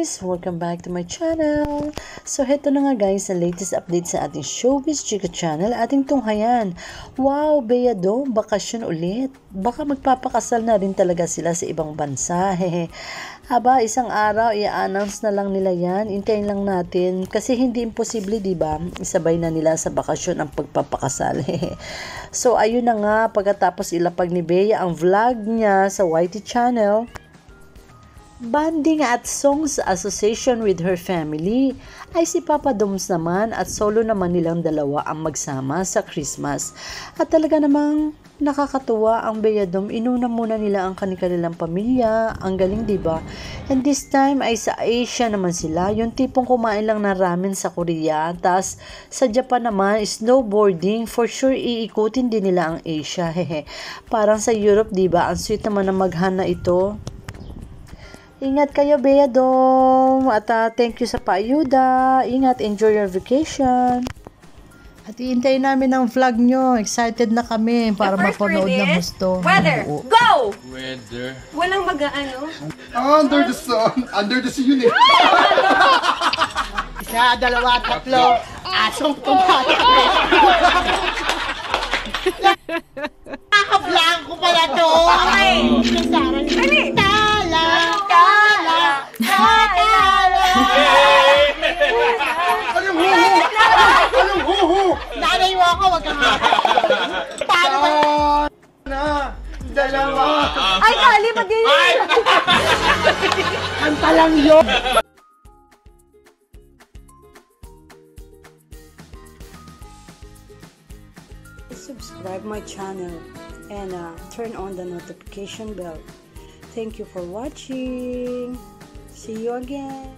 guys! Welcome back to my channel! So, heto na nga guys, ang latest update sa ating Showbiz Chika channel, ating tunghayan. Wow, Bea Dom, bakasyon ulit. Baka magpapakasal na rin talaga sila sa ibang bansa. Hehe. Aba, isang araw, i-announce na lang nila yan. Hintayin lang natin. Kasi hindi imposible, diba? Isabay na nila sa bakasyon ang pagpapakasal. So, ayun na nga, pagkatapos ilapag ni Bea ang vlog niya sa YT channel, banding at songs association with her family, ay si Papa Doms naman at solo naman nilang dalawa ang magsama sa Christmas. At talaga namang nakakatuwa ang Bea Dom. Inuna muna nila ang kanilang pamilya. Ang galing, diba? And this time ay sa Asia naman sila. Yung tipong kumain lang ng ramen sa Korea. Tas sa Japan naman, snowboarding. For sure, iikutin din nila ang Asia. Hehe. Parang sa Europe, diba? Ang sweet naman ng maghana ito. Ingat kayo, Bea Dom. At thank you sa paayuda. Ingat, enjoy your vacation. At iintayin namin ang vlog nyo. Excited na kami para mapanood ng gusto. Weather, go! Weather. Walang mag-ano. Under the sun. Under the sea yun eh. Isa, dalawa, tatlo. Asong tumatakbo. Nakablang ko pala to. Okay. Dali. Tala, tala, tala. Anong huhu? Anong huhu? Nanay mo ako, wag kang paano ba? Na, dalawa. Ay, kali, mag-inig. Kanta lang yun. Subscribe my channel and turn on the notification bell. Thank you for watching. See you again.